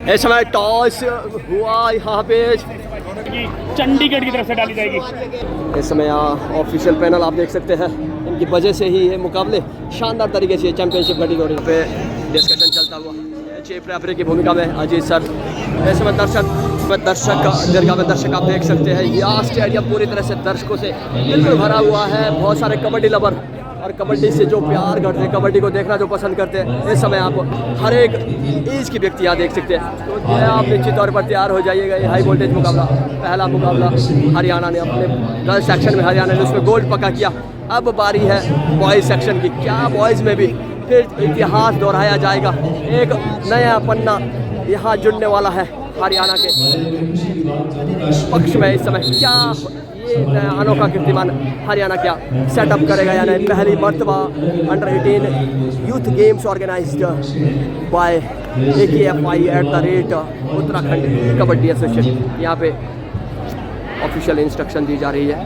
इस समय टॉस हुआ यहाँ पे चंडीगढ़ की तरफ से डाली जाएगी। इस समय ऑफिशियल पैनल आप देख सकते हैं, इनकी वजह से ही ये मुकाबले शानदार तरीके से चैंपियनशिप कैटेगरी पे डिस्कशन चलता हुआ चीफ रेफरी की भूमिका में अजीत सर। इस समय दर्शक आप देख सकते हैं, यह स्टेडियम पूरी तरह से दर्शकों से बिल्कुल भरा हुआ है। बहुत सारे कबड्डी लवर और कबड्डी से जो प्यार करते हैं, कबड्डी को देखना जो पसंद करते हैं, इस समय आप हर एक एज की व्यक्ति यहाँ देख सकते हैं। तो आप निश्चित तौर पर तैयार हो जाइएगा। ये हाई वोल्टेज मुकाबला, पहला मुकाबला हरियाणा ने अपने गर्ल्स सेक्शन में हरियाणा ने उसमें गोल्ड पक्का किया। अब बारी है बॉयज़ सेक्शन की। क्या बॉयज़ में भी फिर इतिहास दोहराया जाएगा? एक नया पन्ना यहाँ जुड़ने वाला है हरियाणा के पक्ष में। इस समय क्या ये नया अनोखा कीर्तिमान हरियाणा क्या सेटअप करेगा? यानी पहली मर्तबा under eighteen youth games organised by AKFI @ Uttarakhand kabaddi association. यहाँ पे ऑफिशियल इंस्ट्रक्शन दी जा रही है।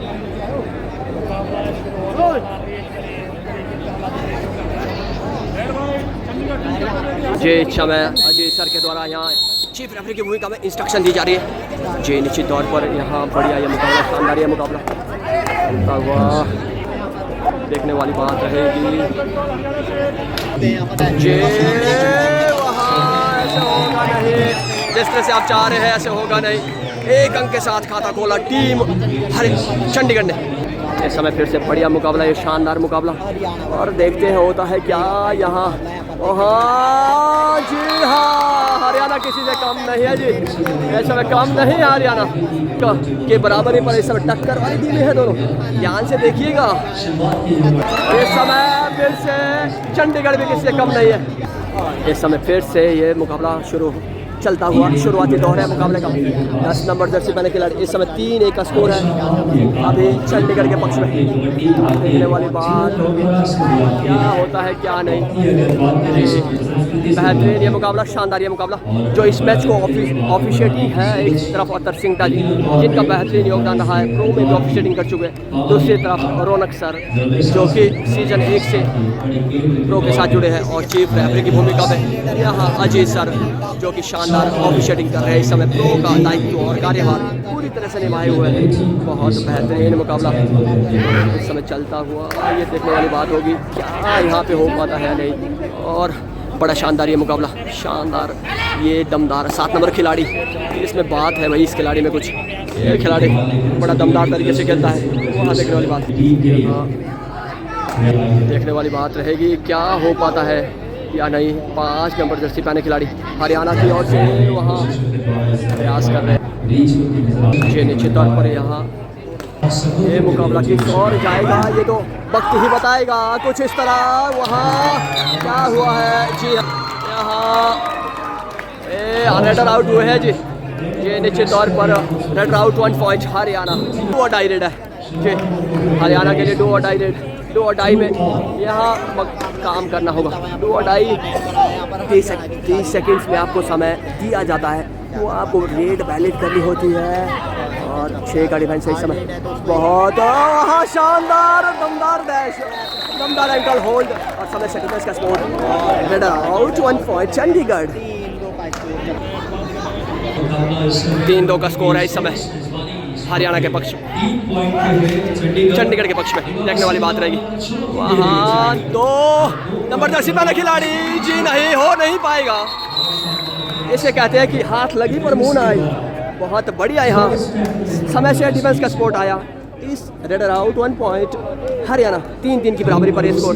जी समय अजय सर के द्वारा यहाँ चीफ रेफरी की भूमिका में इंस्ट्रक्शन दी जा रही है। जी निश्चित तौर पर यहाँ बढ़िया ये मुकाबला, शानदार ये मुकाबला देखने वाली बात रहेगी। जी वहाँ ऐसे होगा नहीं, जिस तरह से आप चाह रहे हैं ऐसे होगा नहीं। एक अंक के साथ खाता खोला टीम चंडीगढ़ ने। इस समय फिर से बढ़िया मुकाबला, ये शानदार मुकाबला, और देखते हैं होता है क्या यहाँ। हाँ जी हाँ, हरियाणा किसी से कम नहीं है जी। इस समय कम नहीं है हरियाणा के बराबरी पर इस समय टक्कर वाली टीमें हैं दोनों। ध्यान से देखिएगा, इस समय फिर से चंडीगढ़ भी किसी से कम नहीं है। इस समय फिर से ये मुकाबला शुरू चलता हुआ, शुरुआती दौर है मुकाबले का। 10 नंबर जर्सी पहने खिलाड़ी। इस समय 3-1 का स्कोर है अभी चंडीगढ़ के पक्ष में। देखने वाली बात होगी क्या होता है क्या नहीं। बेहतरीन ये मुकाबला, शानदार ये मुकाबला। जो इस मैच को ऑफिशिएटिंग है, एक तरफ अतर सिंह ताजी जिनका बेहतरीन योगदान रहा है, प्रो में भी ऑफिशिएटिंग कर चुके हैं। दूसरी तरफ रौनक सर जो कि सीजन 1 से प्रो के साथ जुड़े हैं, और चीफ रेफरी की भूमिका में यहाँ अजीत सर जो कि शानदार ऑफिशिएटिंग कर रहे हैं। इस समय प्रो का दायित्व और कार्यभार पूरी तरह से निभाए हुए हैं। बहुत बेहतरीन मुकाबला इस समय चलता हुआ, ये देखने वाली बात होगी क्या यहाँ पे हो पाता है नहीं। और बड़ा शानदार ये मुकाबला, शानदार ये दमदार 7 नंबर खिलाड़ी। इसमें बात है भाई, इस खिलाड़ी में कुछ, ये खिलाड़ी बड़ा दमदार तरीके से खेलता है। वहाँ देखने वाली बात, देखने वाली बात रहेगी क्या हो पाता है या नहीं। 5 नंबर जर्सी पहने खिलाड़ी हरियाणा की ओर से वहाँ प्रयास कर रहे हैं। ये निश्चित तौर पर यहाँ ये मुकाबला किस और जाएगा ये तो वक्त ही बताएगा। कुछ इस तरह वहाँ क्या हुआ है जी, यहाँ रेडर आउट हुए हैं जी। ये निश्चित तौर पर raider out 1 point Haryana. 2 die raid है जी हरियाणा के लिए। 2 डाई रेड, 2 डाई में यहाँ काम करना होगा। 2 डाई 30 सेकेंड्स में आपको समय दिया जाता है, वो आपको रेड वैलिड करनी होती है। और 6 का डिफेंस है इस समय। बहुत शानदार दमदार डैश, दमदार एंकल होल्ड, और समय सेकंड्स का score. Raider out 1 point Chandigarh. 3-2 का स्कोर है इस समय हरियाणा के पक्ष में, चंडीगढ़ के पक्ष में। देखने वाली बात रहेगी वहाँ 2 नंबर जर्सी पहने खिलाड़ी जी नहीं हो नहीं पाएगा। इसे कहते हैं कि हाथ लगी पर मुंह ना आई। बहुत बढ़िया यहाँ समय से डिफेंस का स्पोर्ट आया। इस रेडर आउट 1 पॉइंट हरियाणा। 3-3 की बराबरी पर ये स्कोर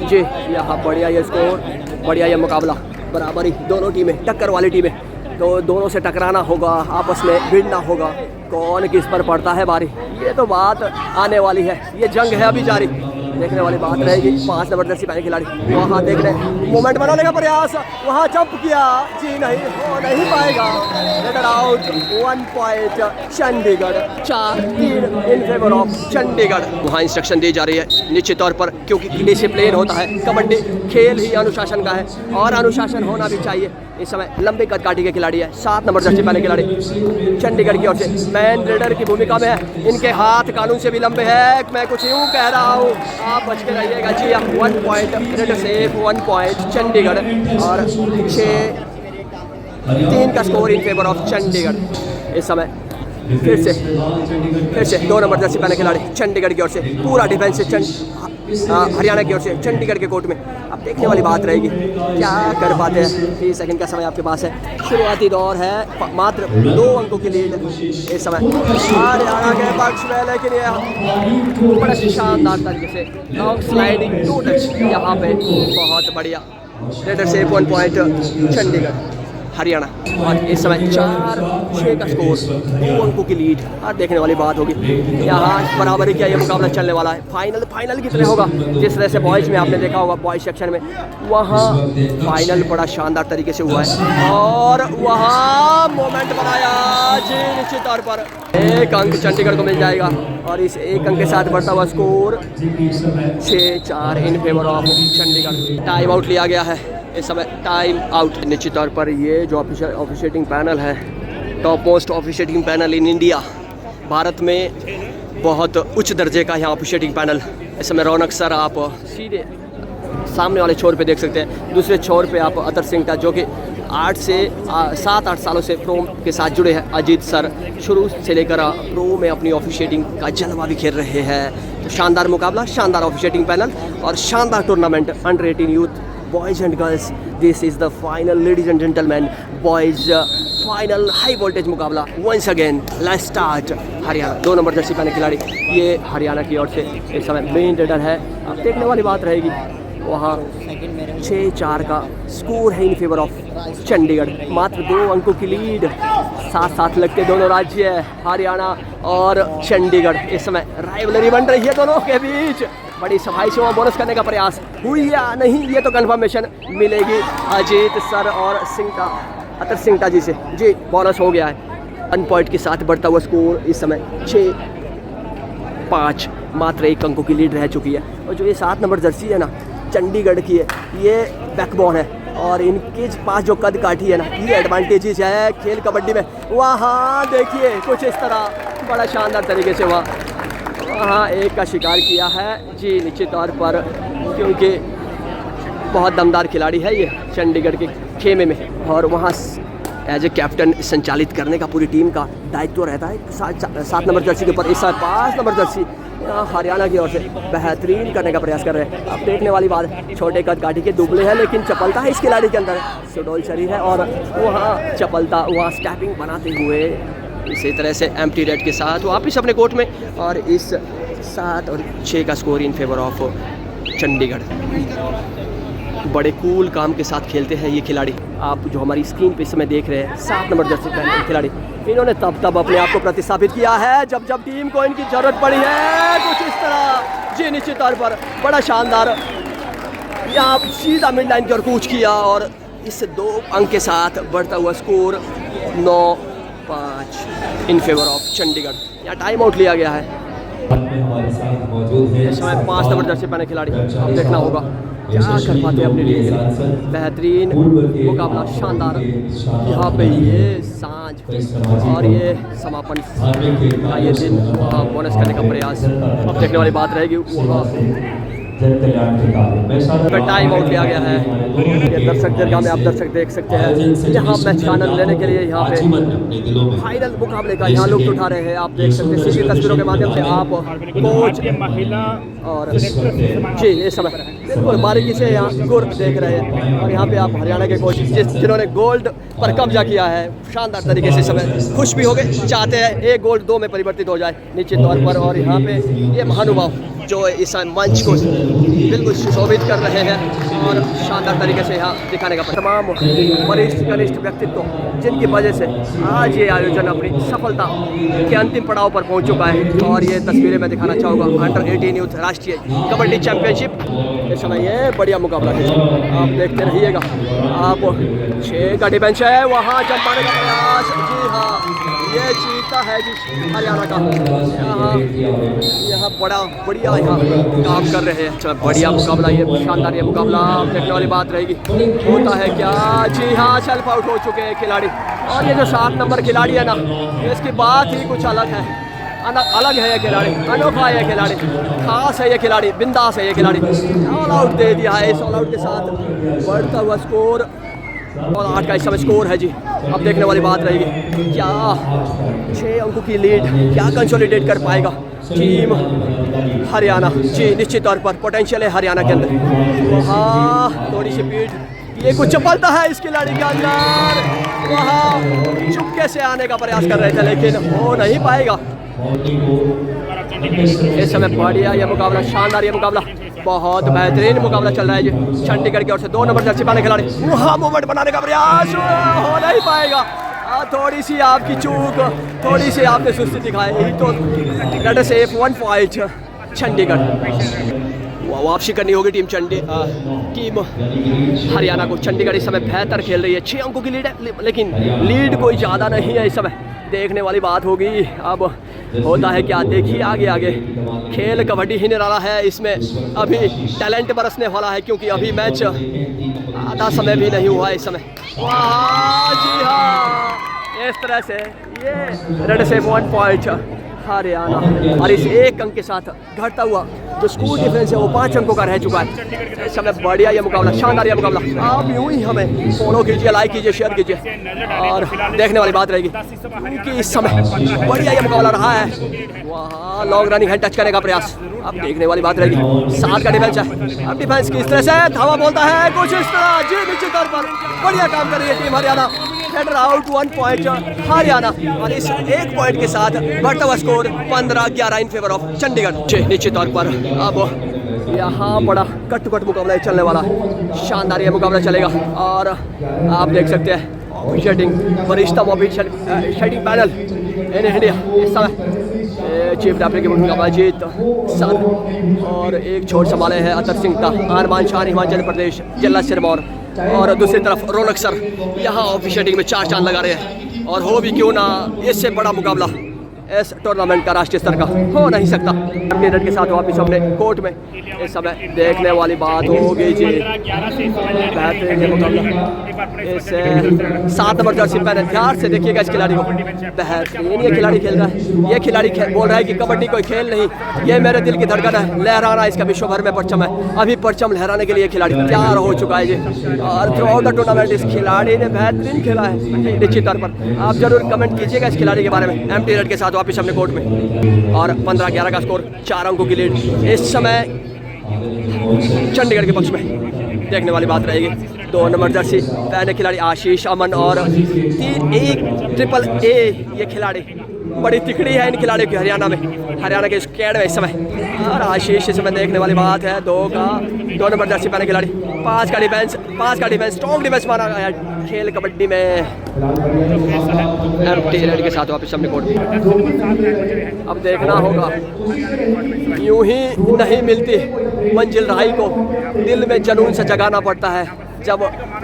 जी। यहाँ बढ़िया ये स्कोर, बढ़िया ये मुकाबला, बराबरी, दोनों टीमें टक्कर वाली टीमें। तो दोनों से टकराना होगा, आपस में भिड़ना होगा, कौन किस पर पड़ता है भारी, ये तो बात आने वाली है। ये जंग है अभी जारी, देखने वाली बात रहेगी। 5 नंबर जर्सी पहने खिलाड़ी वहाँ देखने मोमेंट बनाने का प्रयास, वहाँ जंप किया जी नहीं हो नहीं पाएगा। Raider out 1 point Chandigarh. 4-3 in favour of Chandigarh. वहाँ इंस्ट्रक्शन दी जा रही है निश्चित तौर पर, क्योंकि डिसिप्लिन होता है। कबड्डी खेल ही अनुशासन का है, और अनुशासन होना भी चाहिए। इस समय लंबे कद काठी के खिलाड़ी है, 7 नंबर जर्सी पहने खिलाड़ी चंडीगढ़ की ओर से मैन रेडर की भूमिका में है। इनके हाथ कानून से भी लंबे हैं, मैं कुछ यूँ कह रहा हूँ, आप बच के रहिएगा जी। 1 point raider safe, 1 point Chandigarh. और 6 3 का score in favour of Chandigarh. इस समय फिर से 2 नंबर जर्सी पहने खिलाड़ी चंडीगढ़ की ओर से पूरा डिफेंस से हरियाणा की ओर से चंडीगढ़ के कोर्ट में। अब देखने वाली बात रहेगी क्या कर पाते हैं। 30 सेकंड का समय आपके पास है। शुरुआती दौर है, मात्र 2 अंकों की लीड इस समय हरियाणा के पक्ष में, लेकिन ये बड़ा शानदार तरीके से लॉन्ग स्लाइडिंग 2 टच यहाँ पे बहुत बढ़िया। लेटर से 1 पॉइंट चंडीगढ़ हरियाणा। और इस समय 4-6 का स्कोर, 2 अंकों की लीड। और देखने वाली बात होगी यहाँ बराबरी क्या ये मुकाबला चलने वाला है। फाइनल की तरह होगा जिस तरह से बॉयज़ में आपने देखा होगा, बॉयज़ सेक्शन में वहाँ फाइनल बड़ा शानदार तरीके से हुआ है और वहाँ मोमेंट बनाया जी निश्चित तौर पर। 1 अंक चंडीगढ़ को मिल जाएगा और इस 1 अंक के साथ बढ़ता हुआ score 6-4 in favour of Chandigarh. Time out लिया गया है इस समय, टाइम आउट। निश्चित तौर पर ये जो ऑफिशिएटिंग पैनल है, top most officiating panel in India, Bharat में बहुत उच्च दर्जे का यहाँ ऑफिशिएटिंग पैनल। इस समय रौनक सर आप सीधे सामने वाले छोर पे देख सकते हैं, दूसरे छोर पे आप अतर सिंह का जो कि 8 से 7-8 सालों से प्रो के साथ जुड़े हैं। अजीत सर शुरू से लेकर प्रो में अपनी ऑफिशिएटिंग का जलवा बिखेर रहे हैं। तो शानदार मुकाबला, शानदार ऑफिशिएटिंग पैनल और शानदार tournament under 18 youth boys and girls. This is the final, ladies and gentlemen, boys final high voltage मुकाबला once again. Let's start. Haryana 2 number Jersey पहने खिलाड़ी ये हरियाणा की ओर से इस समय मेन रेडर है। अब देखने वाली बात रहेगी वहाँ 6-4 का स्कोर है इन फेवर ऑफ चंडीगढ़। मात्र 2 अंकों की लीड, साथ लगते दोनों राज्य हरियाणा और चंडीगढ़। इस समय राइवलरी बन रही है दोनों के बीच। बड़ी सफाई से वहाँ बोनस करने का प्रयास हुई या नहीं ये तो कंफर्मेशन मिलेगी अजीत सर और अतर सिंह जी से। जी बोनस हो गया है। 1 पॉइंट के साथ बढ़ता हुआ स्कोर इस समय 6-5, मात्र 1 अंकों की लीड रह चुकी है। और जो ये 7 नंबर जर्सी है ना चंडीगढ़ की है, ये बैकबोन है और इनके पास जो कद काठी है ना, ये एडवांटेजेस है खेल कबड्डी में। वहाँ देखिए कुछ इस तरह बड़ा शानदार तरीके से वहाँ 1 का शिकार किया है जी निश्चित तौर पर, क्योंकि बहुत दमदार खिलाड़ी है ये चंडीगढ़ के खेमे में। और वहाँ एज ए कैप्टन संचालित करने का पूरी टीम का दायित्व रहता है। 7 नंबर जर्सी के ऊपर इस 5 नंबर जर्सी हरियाणा की ओर से बेहतरीन करने का प्रयास कर रहे हैं। अब देखने वाली बात है, छोटे कद काठी के दुबले हैं लेकिन चपलता है इस खिलाड़ी के अंदर, सुडोल शरीर है और वहाँ चपलता, वहाँ स्टैपिंग बनाते हुए इसी तरह से एम्प्टी रेड के साथ वापस अपने कोर्ट में। और इस 7 और 6 का score in favour of Chandigarh. बड़े कूल काम के साथ खेलते हैं ये खिलाड़ी। आप जो हमारी स्क्रीन पे इस समय देख रहे हैं 7 नंबर जर्सी पहने खिलाड़ी, इन्होंने तब अपने आप को प्रतिस्थापित किया है जब टीम को इनकी ज़रूरत पड़ी है। कुछ इस तरह जी निश्चित तौर पर बड़ा शानदार यहाँ सीधा मिड लाइन की ओर कूच किया और इस 2 अंक के साथ बढ़ता हुआ score 9-5 in favour of Chandigarh. यहाँ टाइम आउट लिया गया है। इस समय 5 नंबर जर्सी पहने खिलाड़ी, अब देखना होगा क्या कर पाते हैं अपनी टीम के लिए। बेहतरीन मुकाबला, शानदार यहाँ पे ये सांझ और ये समापन का ये दिन बोनस करने का प्रयास। अब देखने वाली बात रहेगी वहाँ टाइम आउट लिया गया है। ये दर्शक दरगाह में आप दर्शक देख सकते हैं यहाँ मैच का आनंद लेने के लिए यहाँ पे फाइनल मुकाबले का यहाँ लोग उठा रहे हैं। आप देख सकते हैं सीधी तस्वीरों के माध्यम से आप कोच और जी इस समय बिल्कुल बारीकी से यहाँ गुर देख रहे हैं। और यहाँ पे आप हरियाणा के कोच जिन्होंने गोल्ड पर कब्जा किया है शानदार तरीके से समय खुश भी हो गए, चाहते हैं 1 गोल्ड 2 में परिवर्तित हो जाए निश्चित तौर पर। और यहाँ पे ये महानुभाव जो इस मंच को बिल्कुल सुशोभित कर रहे हैं और शानदार तरीके से यहाँ दिखाने का तमाम वरिष्ठ कनिष्ठ व्यक्तित्व जिनकी वजह से आज ये आयोजन अपनी सफलता के अंतिम पड़ाव पर पहुँच चुका है। और ये तस्वीरें मैं दिखाना चाहूँगा अंडर 18 यूथ राष्ट्रीय कबड्डी चैंपियनशिप। इस समय ये बढ़िया मुकाबला है, आप देखते रहिएगा। आप 6 का डिफेंस है, वहाँ जमाने का प्रयास, जी हाँ ये चीता है जी हरियाणा का। यहाँ बड़ा बढ़िया यहाँ काम कर रहे हैं। बढ़िया मुकाबला, ये शानदार ये मुकाबला देखने वाली बात रहेगी। होता है क्या, जी हाँ सेल्फ आउट हो चुके हैं खिलाड़ी। और ये जो 7 नंबर खिलाड़ी है ना, इसकी बात ही कुछ अलग है, अलग है ये खिलाड़ी, अनोखा है ये खिलाड़ी, खास है ये खिलाड़ी, बिंदास है ये खिलाड़ी। ऑल आउट दे दिया है। इस ऑल आउट के साथ बढ़ता हुआ स्कोर और 8 का इस समय स्कोर है जी। अब देखने वाली बात रहेगी क्या 6 अंकों की लीड क्या कंसोलिडेट कर पाएगा टीम हरियाणा जी। निश्चित तौर पर पोटेंशियल है हरियाणा के अंदर। वहाँ थोड़ी सी पीठ ये कुछ चपलता है इस खिलाड़ी के अंदर, वहाँ चुपके से आने का प्रयास कर रहे थे लेकिन हो नहीं पाएगा। इस समय बढ़िया ये मुकाबला, शानदार ये मुकाबला, बहुत बेहतरीन मुकाबला चल रहा है जी। चंडीगढ़ की ओर से 2 नंबर जर्सी पाने खिलाड़ी वहाँ मूवमेंट बनाने का प्रयास हो नहीं पाएगा। थोड़ी सी आपकी चूक, थोड़ी सी आपने सुस्ती दिखाई तो लेट अस से 1 पॉइंट चंडीगढ़। वापसी करनी होगी टीम टीम हरियाणा को। चंडीगढ़ इस समय बेहतर खेल रही है, 6 अंकों की लीड है लेकिन लीड कोई ज़्यादा नहीं है इस समय। देखने वाली बात होगी अब होता है क्या, देखिए आगे आगे खेल कबड्डी ही निराला है। इसमें अभी टैलेंट बरसने वाला है क्योंकि अभी मैच आधा समय भी नहीं हुआ है इस समय। वाह जी हाँ, इस तरह से ये रेड से 1 पॉइंट हरियाणा और इस 1 अंक के साथ घटता हुआ जो स्कोर डिफरेंस है वो 5 अंकों का रह चुका है इस समय। बढ़िया ये मुकाबला, शानदार ये मुकाबला। आप यूं ही हमें फॉलो कीजिए, लाइक कीजिए, शेयर कीजिए और देखने वाली बात रहेगी क्योंकि इस समय बढ़िया ये मुकाबला रहा है। वहाँ लॉन्ग रनिंग हैंड टच करने का प्रयास, अब देखने वाली बात रहेगी। 7 का डिफेंस है, अब डिफेंस किस तरह से धावा बोलता है कुछ इस तरह जी। निश्चित तौर पर बढ़िया काम कर रही है team Haryana. Header out 1 point Haryana और इस 1 पॉइंट के साथ बढ़ता हुआ score 15-11 in favour of Chandigarh ji. निश्चित तौर पर अब यहाँ बड़ा कट मुकाबला चलने वाला है, शानदार ये मुकाबला चलेगा। और आप देख सकते हैं ऑफिशिएटिंग वरिष्ठतम ऑफिशिएटिंग पैनल इन इंडिया इस समय चीफ रेफरी की भूमिका में अजीत साथ और एक छोर संभाले हैं अतर सिंह का, अरमान शाह हिमाचल प्रदेश, जिला सिरमौर और दूसरी तरफ रौनक सर यहाँ ऑफिशिएटिंग में 4 चांद लगा रहे हैं। और हो भी क्यों ना, इससे बड़ा मुकाबला इस टूर्नामेंट का राष्ट्रीय स्तर का हो नहीं सकता। मिनट के साथ वापिस हमने कोर्ट में इस समय देखने वाली बात होगी जी। बेहतरीन ये मुकाबला, इस 7 नंबर जर्सी पहने, ध्यान से देखिएगा इस खिलाड़ी को, बेहतरीन ये खिलाड़ी खेल रहा है। ये खिलाड़ी बोल रहा है कि कबड्डी कोई खेल नहीं, ये मेरे दिल की धड़कन है, लहराना इसका विश्व भर में परचम है। अभी परचम लहराने के लिए खिलाड़ी तैयार हो चुका है जी। और थ्रू आउट द टूर्नामेंट इस खिलाड़ी ने बेहतरीन खेला है। निश्चित तौर पर आप जरूर कमेंट कीजिएगा इस खिलाड़ी के बारे में। एम्प्टी रेड के साथ वापस अपने कोर्ट में और 15-11 का स्कोर, 4 अंकों की लीड इस समय चंडीगढ़ के पक्ष में। देखने वाली बात रहेगी 2 नंबर जर्सी पहने खिलाड़ी आशीष अमन और 1 ट्रिपल ए ये खिलाड़ी बड़ी तिकड़ी है इन खिलाड़ियों की हरियाणा के स्क्वाड में इस समय। और आशीष इस समय देखने वाली बात है 2 नंबर जर्सी पहने खिलाड़ी, 5 का डिफेंस स्ट्रॉन्ग डिफेंस माना गया खेल कबड्डी में। एम्प्टी रेड के साथ वापस अपने कोर्ट में। अब देखना होगा, यूं ही नहीं मिलती मंजिल राही को, दिल में जुनून से जगाना पड़ता है। जब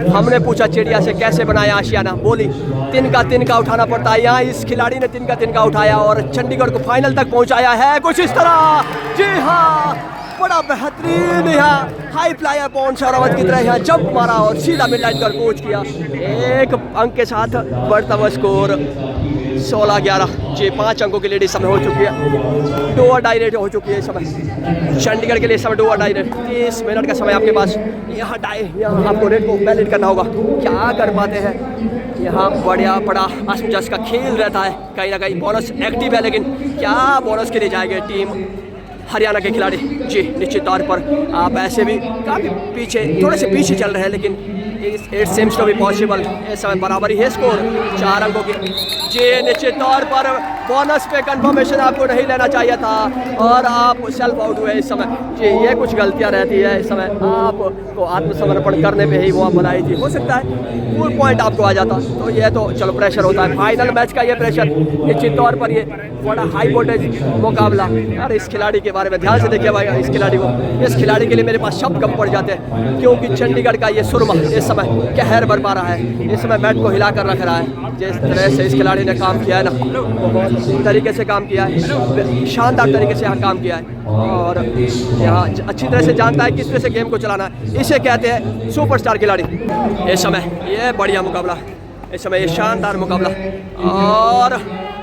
हमने पूछा चिड़िया से कैसे बनाया आशियाना, बोली तिनका उठाना पड़ता है। यहाँ इस खिलाड़ी ने तिनका उठाया और चंडीगढ़ को फाइनल तक पहुँचाया है कुछ इस तरह। जी हाँ, बड़ा बेहतरीन यहाँ हाई फ्लायर पवन शरावत की तरह यहाँ जंप मारा और सीधा मिड लाइन पर कोच किया। 1 अंक के साथ बढ़ता हुआ स्कोर 16-11 जी। 5 अंकों की लीड इस समय हो चुकी है, डू और डाई रेट हो चुकी है इस समय चंडीगढ़ के लिए। इस समय डू और डाई रेट 30 मिनट का समय आपके पास। यहाँ आपको रेट को वैलिड करना होगा, क्या कर पाते हैं। यहाँ बढ़िया बड़ा असमंजस का खेल रहता है, कहीं ना कहीं बोनस एक्टिव है लेकिन क्या बोनस के लिए जाएंगे टीम हरियाणा के खिलाड़ी जी। निश्चित तौर पर आप ऐसे भी काफ़ी पीछे, थोड़े से पीछे चल रहे हैं लेकिन it seems to be possible. इस समय बराबरी है स्कोर 4 अंकों की जी। निश्चित तौर पर बोनस पे कंफर्मेशन आपको नहीं लेना चाहिए था और आप सेल्फ आउट हुए इस समय जी। ये कुछ गलतियां रहती है इस समय, आपको आत्मसमर्पण करने पे ही वो आप बनाई थी। हो सकता है फुल पॉइंट आपको आ जाता, तो ये तो चलो प्रेशर होता है फाइनल मैच का, ये प्रेशर। निश्चित तौर पर ये बड़ा हाई वोल्टेज मुकाबला। यार इस खिलाड़ी के बारे में ध्यान से देखिए भाई, इस खिलाड़ी के लिए मेरे पास शब्द कम पड़ जाते हैं क्योंकि चंडीगढ़ का ये सुरमा इस समय कहर बरपा रहा है। इस समय बैट को हिला कर रख रहा है। जिस तरह से इस खिलाड़ी ने काम किया है ना, वो बहुत तरीके से काम किया है, शानदार तरीके से यहाँ काम किया है और यहाँ अच्छी तरह से जानता है किस तरह से गेम को चलाना है। इसे कहते हैं सुपरस्टार खिलाड़ी। इस समय ये बढ़िया मुकाबला, इस समय ये शानदार मुकाबला और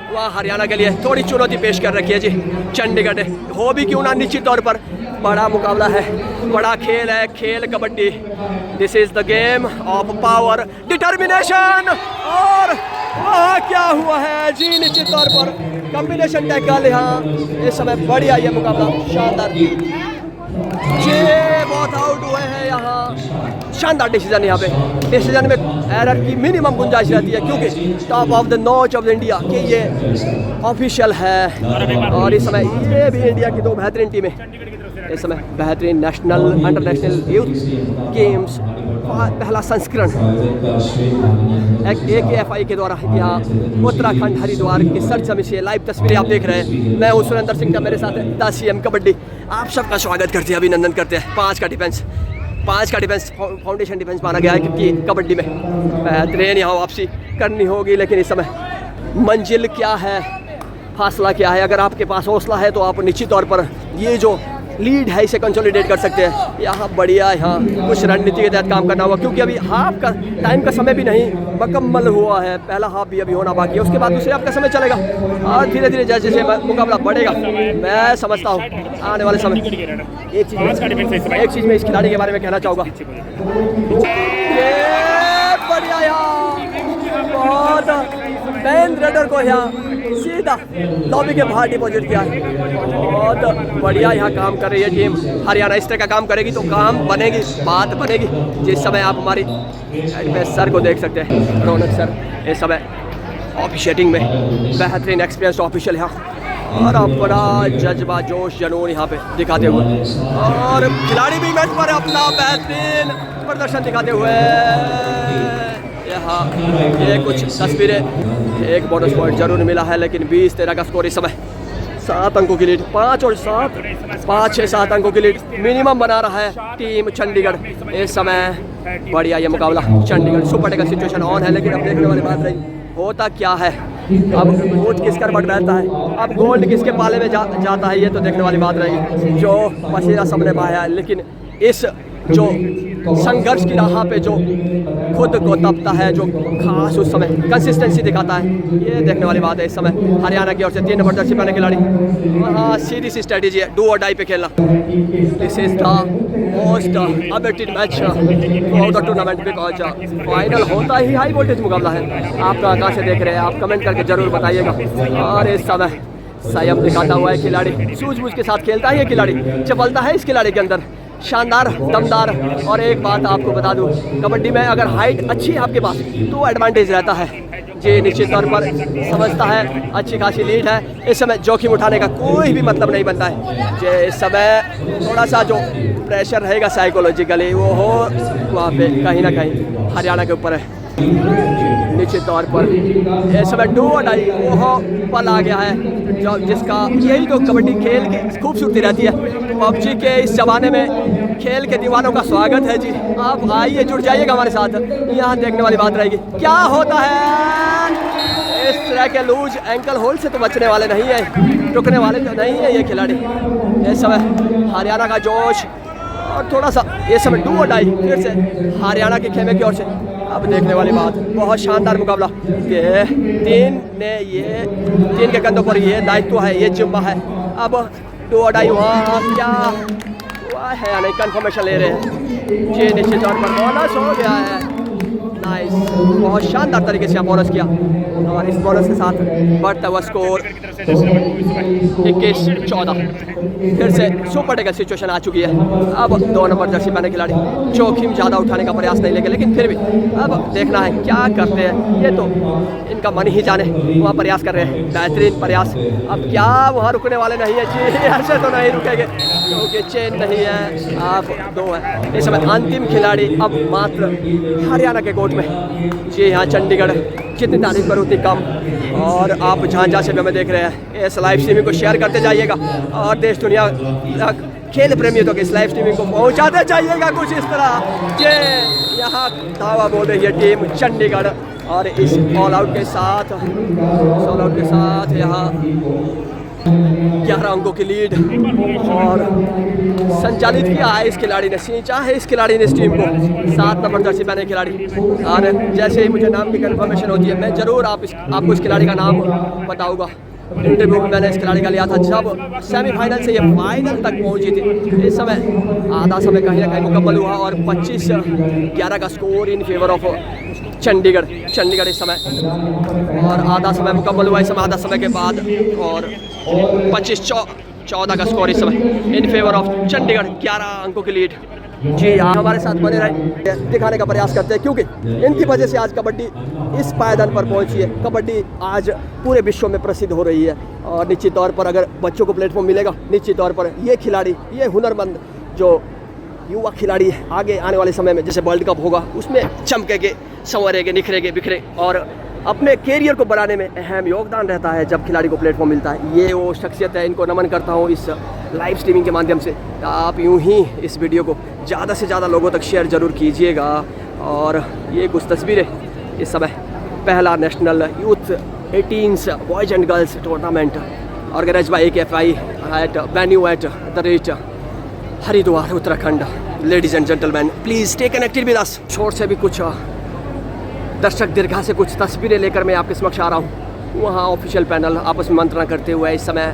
वह हरियाणा के लिए थोड़ी चुनौती पेश कर रखी है जी चंडीगढ़ ने। हो भी क्यों ना, निश्चित तौर पर बड़ा मुकाबला है, बड़ा खेल है, खेल kabaddi. This is the game of power determination. और वहाँ क्या हुआ है जी, निश्चित तौर पर कॉम्बिनेशन टैकल यहाँ इस समय बढ़िया ये मुकाबला, शानदार। ये बहुत आउट हुए हैं यहाँ, शानदार डिसीजन। यहाँ पे डिसीजन में एरर की मिनिमम गुंजाइश रहती है क्योंकि top of the notch of India कि ये ऑफिशियल है। और इस समय ये भी इंडिया की दो बेहतरीन टीमें इस समय बेहतरीन नेशनल इंटरनेशनल यूथ गेम्स पहला संस्करण AKFI के द्वारा यहाँ उत्तराखंड हरिद्वार की सरजमी से लाइव तस्वीरें आप देख रहे हैं। मैं हूँ सुरेंद्र सिंह का, मेरे साथ है DCM कबड्डी। आप सबका स्वागत करते हैं, अभिनंदन करते हैं। 5 का डिफेंस फाउंडेशन डिफेंस माना गया है क्योंकि कबड्डी में बेहतरीन यहाँ वापसी करनी होगी। लेकिन इस समय मंजिल क्या है, फासला क्या है, अगर आपके पास हौसला है तो आप निश्चित तौर पर ये जो लीड है इसे कंसोलिडेट कर सकते हैं। यहाँ बढ़िया, यहाँ कुछ रणनीति के तहत काम करना हुआ क्योंकि अभी हाफ का टाइम का समय भी नहीं मुकम्मल हुआ है, पहला हाफ भी अभी होना बाकी है, उसके बाद दूसरे हाफ का समय चलेगा और धीरे धीरे जैसे जैसे मुकाबला बढ़ेगा मैं समझता हूँ आने वाले समय। एक चीज़ मैं इस खिलाड़ी के बारे में कहना चाहूँगा, ये बढ़िया यहाँ बहुत मैन रेडर को यहाँ सीधा लॉबी के बाहर डिपॉजिट किया है। बहुत बढ़िया यहाँ काम कर रही है टीम हरियाणा। इस तरह का काम करेगी तो काम बनेगी, बात बनेगी। जिस समय आप हमारी सर को देख सकते हैं, रौनक सर इस समय ऑफिशिएटिंग में बेहतरीन एक्सपीरियंस ऑफिशियल यहाँ और आप बड़ा जज्बा जोश जुनून यहाँ पे दिखाते हुए और खिलाड़ी भी मैच पर अपना बेहतरीन प्रदर्शन दिखाते हुए। यहाँ ये कुछ तस्वीरें, एक बोनस पॉइंट जरूर मिला है लेकिन 20-13 का स्कोर इस समय 7 अंकों की लीड, 5 और 7, 5-6-7 अंकों की लीड मिनिमम बना रहा है टीम चंडीगढ़। इस समय बढ़िया ये मुकाबला, Chandigarh super taker situation on है। लेकिन अब देखने वाली बात रही होता क्या है, अब वोट किसका बट रहता है, अब गोल्ड किसके पाले में जाता है, ये तो देखने वाली बात रहेगी। जो पसीना सबने बहाया है लेकिन इस जो संघर्ष की राह पे जो खुद को तपता है, जो खास उस समय कंसिस्टेंसी दिखाता है, ये देखने वाली बात है। इस समय हरियाणा की ओर से 3 नंबर जर्सी पहने खिलाड़ी, वहाँ सीधी सी स्ट्रेटेजी है, डू और डाई पे खेलना। This is the most awaited match of the tournament because final होता ही हाई वोल्टेज मुकाबला है। आप कहाँ से देख रहे हैं, आप कमेंट करके जरूर बताइएगा। और इस समय संयम दिखाता हुआ है खिलाड़ी, सूझबूझ के साथ खेलता है ये खिलाड़ी, चपलता है इस खिलाड़ी के अंदर, शानदार, दमदार। और एक बात आपको बता दूं, कबड्डी में अगर हाइट अच्छी है आपके पास तो एडवांटेज रहता है जी, निश्चित तौर पर समझता है, अच्छी खासी लीड है। इस समय जोखिम उठाने का कोई भी मतलब नहीं बनता है जी। इस समय थोड़ा सा जो प्रेशर रहेगा साइकोलॉजिकली वो हो वहाँ पे कहीं ना कहीं हरियाणा के ऊपर है निश्चित तौर पर। इस समय डू और डाई वो पल आ गया है जो जिसका, यही तो कबड्डी खेल की खूबसूरती रहती है। पबजी के इस ज़माने में खेल के दीवानों का स्वागत है जी। आप आइए, जुड़ जाइएगा हमारे साथ, यहाँ देखने वाली बात रहेगी क्या होता है। इस तरह के लूज एंकल होल्ड से तो बचने वाले नहीं है, रुकने वाले तो नहीं है ये खिलाड़ी। इस समय हरियाणा का जोश और थोड़ा सा ये समय डू और डाई फिर से हरियाणा के खेमे की ओर से। अब देखने वाली बात, बहुत शानदार मुकाबला। ये तीन के कंधों पर ये दायित्व है, ये जिम्मा है। अब डू और डाई वहाँ क्या हुआ है या नहीं, कन्फर्मेशन ले रहे हैं जी। निश्चित तौर पर बोनस हो गया है, नाइस, बहुत शानदार तरीके से बोनस किया और इस बोनस के साथ बढ़ता हुआ स्कोर 21-14 फिर से सुपर टेकर सिचुएशन आ चुकी है। अब 2 नंबर जर्सी पहने खिलाड़ी जोखिम ज़्यादा उठाने का प्रयास नहीं लेंगे, लेकिन फिर भी अब देखना है क्या करते हैं, ये तो इनका मन ही जाने। वहाँ प्रयास कर रहे हैं, बेहतरीन प्रयास। अब क्या वहाँ रुकने वाले नहीं है जी, ऐसे तो नहीं रुकेंगे क्योंकि चेन नहीं है, आप 2 हैं इस समय। अंतिम खिलाड़ी अब मात्र हरियाणा के कोर्ट में जी हाँ, चंडीगढ़। जितनी तारीफ करूँ उतनी कम। और आप जहाँ से भी हमें देख रहे हैं, इस लाइव स्ट्रीमिंग को शेयर करते जाइएगा और देश दुनिया खेल प्रेमियों तक इस लाइव स्ट्रीमिंग को पहुँचाते जाइएगा कुछ इस तरह। ये यहाँ दावा बोल रही है टीम चंडीगढ़ और इस ऑल आउट के साथ यहाँ 11 अंकों की लीड और संचालित किया है इस खिलाड़ी ने, सींचा है इस खिलाड़ी ने इस टीम को। 7 नंबर जर्सी पहने खिलाड़ी, और जैसे ही मुझे नाम की कंफर्मेशन होती है मैं ज़रूर आपको इस खिलाड़ी का नाम बताऊंगा। इंटरव्यू में मैंने इस खिलाड़ी का लिया था जब सेमीफाइनल से ये फाइनल तक पहुंची थी। इस समय आधा समय कहीं ना कहीं मुकम्मल हुआ और 25-11 का score in favour of Chandigarh इस समय, और आधा समय मुकम्मल हुआ इस समय आधा समय के बाद, और 25-14 का स्कोर इस समय इन फेवर ऑफ चंडीगढ़। 11 अंकों की लीड। जी आप हमारे साथ बने रहे, दिखाने का प्रयास करते हैं क्योंकि इनकी वजह से आज कबड्डी इस पायदान पर पहुंची है। कबड्डी आज पूरे विश्व में प्रसिद्ध हो रही है और निश्चित तौर पर अगर बच्चों को प्लेटफॉर्म मिलेगा, निश्चित तौर पर ये खिलाड़ी, ये हुनरमंद जो युवा खिलाड़ी है, आगे आने वाले समय में जैसे वर्ल्ड कप होगा उसमें चमकेंगे, संवरेंगे, निखरेंगे, बिखरे और अपने कैरियर को बढ़ाने में अहम योगदान रहता है जब खिलाड़ी को प्लेटफॉर्म मिलता है। ये वो शख्सियत है, इनको नमन करता हूँ इस लाइव स्ट्रीमिंग के माध्यम से। आप यूं ही इस वीडियो को ज़्यादा से ज़्यादा लोगों तक शेयर ज़रूर कीजिएगा। और ये कुछ तस्वीरें इस समय पहला national youth 18 boys and girls tournament organise by AKFI at venue at the rate Haridwar Uttarakhand. Ladies and gentleman please stay connected with us. छोर से भी कुछ दर्शक दीर्घा से कुछ तस्वीरें लेकर मैं आपके समक्ष आ रहा हूँ। वहाँ ऑफिशियल पैनल आपस में मंत्रणा करते हुए इस समय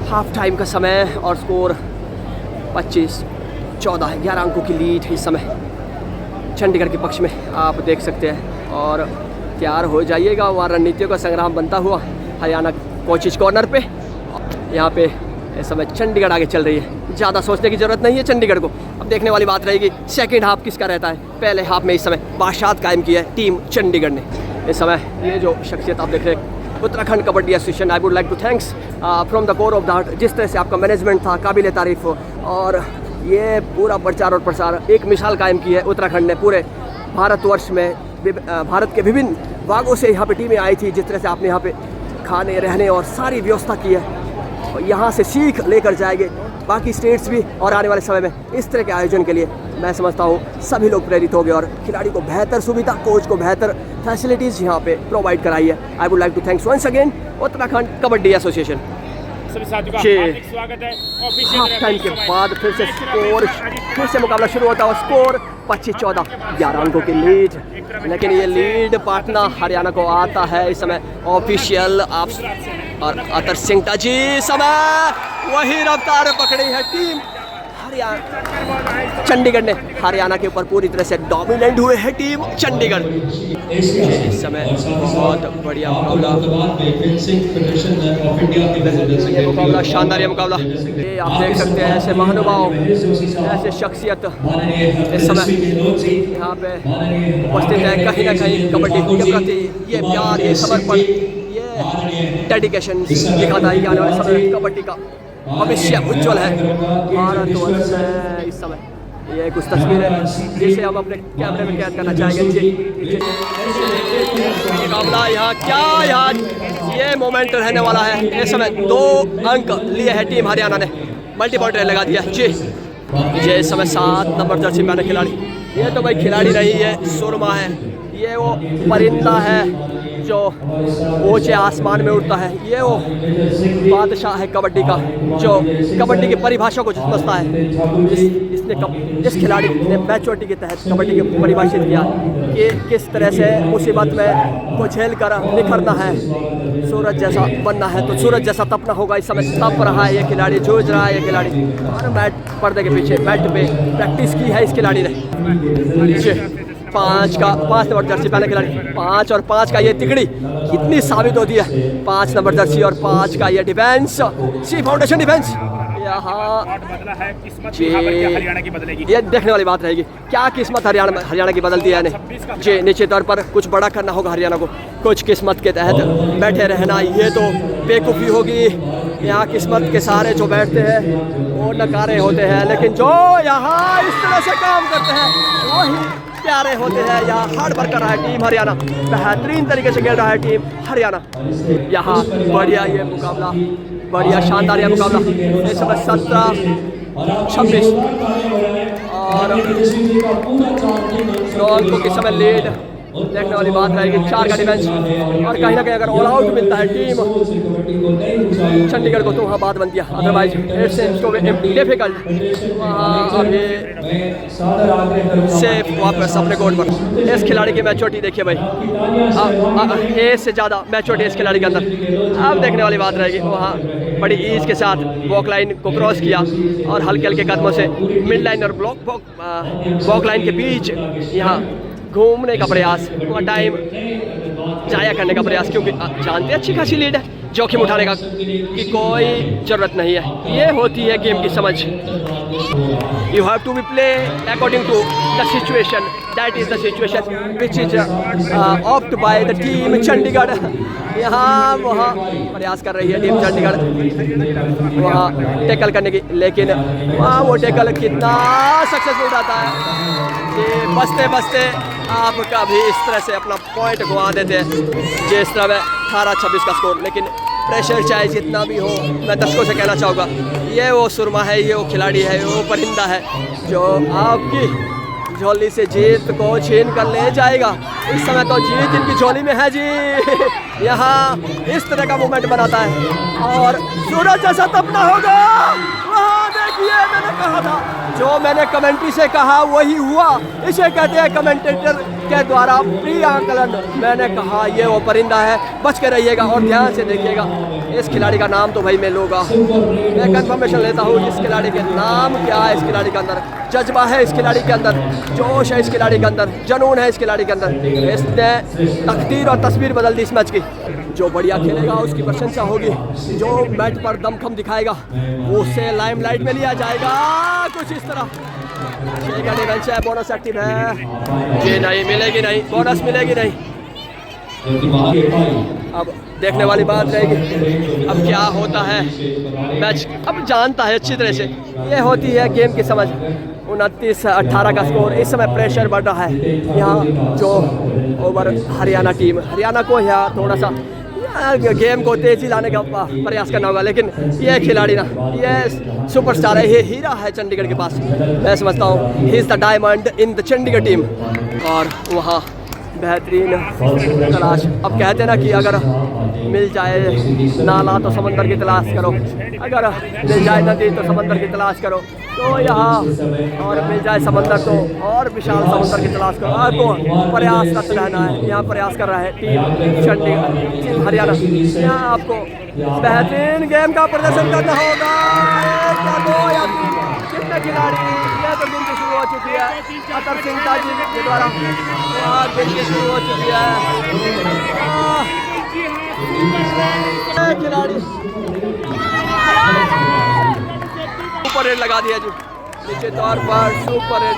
हाफ टाइम का समय और स्कोर 25-14 है। 11 अंकों की लीड इस समय चंडीगढ़ के पक्ष में आप देख सकते हैं। और तैयार हो जाइएगा, वहाँ रणनीतियों का संग्राम बनता हुआ हरियाणा कोचिज कॉर्नर पे। यहाँ पे इस समय चंडीगढ़ आगे चल रही है, ज़्यादा सोचने की ज़रूरत नहीं है चंडीगढ़ को। अब देखने वाली बात रहेगी सेकंड हाफ किसका रहता है। पहले हाफ में इस समय बादशाहत कायम की है टीम चंडीगढ़ ने। इस समय ये जो शख्सियत आप देख रहे हैं, Uttarakhand kabaddi association, I would like to thanks from the core of the heart. जिस तरह से आपका मैनेजमेंट था काबिल तारीफ, और ये पूरा प्रचार और प्रसार एक मिसाल कायम की है उत्तराखंड ने। पूरे भारतवर्ष में भारत के विभिन्न भागों से यहाँ पे टीमें आई थी। जिस तरह से आपने यहाँ पे खाने रहने और सारी व्यवस्था की है, और यहाँ से सीख लेकर जाएंगे बाकी स्टेट्स भी। और आने वाले समय में इस तरह के आयोजन के लिए मैं समझता हूँ सभी लोग प्रेरित होंगे और खिलाड़ी को बेहतर सुविधा, कोच को बेहतर फैसिलिटीज़ यहाँ पे प्रोवाइड कराई है। I would like to thanks once again Uttarakhand kabaddi association. सभी साथियों का हार्दिक स्वागत है। हाफ टाइम के बाद फिर से मुकाबला शुरू होता है। स्कोर 25-14, 11 अंकों की लीड। लेकिन ये लीड पाटना हरियाणा को आता है इस समय। ऑफिशियल आप और अतर सिंह जी समय वही रफ्तार पकड़ी है टीम हरियाणा। चंडीगढ़ ने हरियाणा के ऊपर पूरी तरह से डोमिनेंट हुए है टीम चंडीगढ़ इस समय। बहुत बढ़िया मुकाबला, ये मुकाबला शानदार, ये मुकाबला ये आप देख सकते हैं। ऐसे महानुभाव, ऐसे शख्सियत इस समय यहाँ पे उपस्थित है। कहीं ना कहीं कबड्डी के प्रति ये प्यार, ये समर्पण, ये डेडिकेशन दिखाता है कि आने वाले समय कबड्डी का भविष्य उज्ज्वल है भारतवर्ष में। इस समय ये कुछ तस्वीरें जिसे हम अपने कैमरे में कैद करना चाहेंगे। मुकाबला यहाँ क्या, यहाँ ये मोमेंट रहने वाला है। इस समय 2 अंक लिए है टीम हरियाणा ने, मल्टी पॉइंट लगा दिया जी। ये इस समय 7 नंबर जर्सी पहने खिलाड़ी, ये तो भाई खिलाड़ी नहीं है, सुरमा है। ये वो परिंदा है जो ऊंचे आसमान में उड़ता है। ये वो बादशाह है कबड्डी का, जो कबड्डी की परिभाषा को समझता है। इस खिलाड़ी ने मैच्योरिटी के तहत कबड्डी को परिभाषित किया कि किस तरह से मुसीबत में को झेल कर निखरना है, सूरज जैसा बनना है तो सूरज जैसा तपना होगा। इस समय तप रहा है ये खिलाड़ी, जूझ रहा है ये खिलाड़ी, और मैट पर्दे के पीछे मैट पे प्रैक्टिस की है इस खिलाड़ी ने। 5 नंबर जर्सी पहने खिलाड़ी, 5 और 5 का ये तिकड़ी कितनी साबित होती है। 5 नंबर जर्सी और 5 का ये डिफेंस, सी फाउंडेशन डिफेंस यहाँ हरियाणा की बदलेगी। ये देखने वाली बात रहेगी क्या किस्मत हरियाणा की बदलती है जी। निश्चित तौर पर कुछ बड़ा करना होगा हरियाणा को, कुछ किस्मत के तहत बैठे रहना ये तो बेवकूफ़ी होगी। यहाँ किस्मत के सहारे जो बैठते हैं वो नकारे होते हैं, लेकिन जो यहाँ इस तरह से काम करते हैं वही प्यारे होते हैं। यहाँ हार्ड वर्क कर रहा है टीम हरियाणा, बेहतरीन तरीके से खेल रहा है टीम हरियाणा। यहाँ बढ़िया ये मुकाबला, बढ़िया शानदार यह मुकाबला। इस समय 17-26 और 9 अंकों की समय लीड देखने वाली बात रहेगी। 4 का डिफेंस और कहीं ना कहीं अगर ऑल आउट मिलता है टीम चंडीगढ़ को तो वहाँ बात बनती है, अदरवाइज इट्स डिफिकल्ट। अभी सेफ वापस अपने कोर्ट पर। इस खिलाड़ी की मैच्योरिटी देखिए भाई, एज से ज़्यादा मैच्योरिटी इस खिलाड़ी के अंदर। अब देखने वाली बात रहेगी, वहाँ बड़ी ईज के साथ वॉक लाइन को क्रॉस किया और हल्के हल्के कदमों से मिड लाइन और वॉक लाइन के बीच यहाँ घूमने का प्रयास, वहाँ टाइम जाया करने का प्रयास, क्योंकि जानते अच्छी खासी लीड है, जोखिम उठाने का की कोई ज़रूरत नहीं है। ये होती है गेम की समझ। You have to be play according to the situation, that is the situation which is opt by the team Chandigarh. यहाँ वहाँ प्रयास कर रही है टीम चंडीगढ़ वहाँ टैकल करने की, लेकिन वहाँ वो टैकल कितना सक्सेसफुल रहता है कि बचते बचते आप कभी इस तरह से अपना पॉइंट गंवा देते हैं। जिस तरह में 18-26 का स्कोर, लेकिन प्रेशर चाहे जितना भी हो, मैं दर्शकों से कहना चाहूँगा ये वो सुरमा है, ये वो खिलाड़ी है, वो परिंदा है जो आपकी झोली से जीत को छीन कर ले जाएगा। इस समय तो जीत इनकी झोली में है जी। यहाँ इस तरह का मूवमेंट बनाता है और सूरज जैसा तपना होगा। वहाँ देखिए, मैंने कहा था, जो मैंने कमेंट्री से कहा वही हुआ। इसे कहते हैं कमेंटेटर के द्वारा प्री आकलन। मैंने कहा ये वो परिंदा है, बच के रहिएगा और ध्यान से देखिएगा। इस खिलाड़ी का नाम तो भाई मैं लूँगा, मैं कंफर्मेशन लेता हूँ इस खिलाड़ी के नाम क्या है। इस खिलाड़ी के अंदर जज्बा है, इस खिलाड़ी के अंदर जोश है, इस खिलाड़ी के अंदर जुनून है, इस खिलाड़ी के अंदर। इसने तकदीर और तस्वीर बदल दी इस मैच की। जो बढ़िया खेलेगा उसकी प्रशंसा होगी, जो मैच पर दमखम दिखाएगा उसे लाइमलाइट में लिया जाएगा। कुछ इस तरह डिफेंस है, बोनस एक्टिव है जी, नहीं मिलेगी, नहीं बोनस मिलेगी नहीं। अब देखने वाली बात रहेगी अब क्या होता है। मैच अब जानता है अच्छी तरह से, ये होती है गेम की समझ। 29-18 का स्कोर। इस समय प्रेशर बढ़ रहा है यहाँ जो ओवर हरियाणा टीम, हरियाणा को यहाँ थोड़ा सा गेम को तेजी लाने का प्रयास करना होगा। लेकिन ये खिलाड़ी ना, ये सुपरस्टार है, ये हीरा है चंडीगढ़ के पास। मैं समझता हूँ he is the diamond in the Chandigarh team. और वहाँ बेहतरीन तलाश। अब कहते हैं ना कि अगर मिल जाए नाला तो समंदर की तलाश करो, अगर मिल जाए नदी तो समंदर की तलाश करो। तो यहाँ और मिल जाए समंदर तो और विशाल समंदर की तलाश करो। आपको प्रयास करते रहना है। यहाँ प्रयास कर रहा है टीम चंडीगढ़, टीम हरियाणा। यहाँ आपको बेहतरीन गेम का प्रदर्शन करना होगा। कितने खिलाड़ी, यह तो गिनती शुरू हो चुकी है। अतर सिंह ताजी के द्वारा गिनती शुरू हो चुकी है। खिलाड़ी सुपर रेड लगा दिया जी, निश्चित तौर पर सुपर रेड।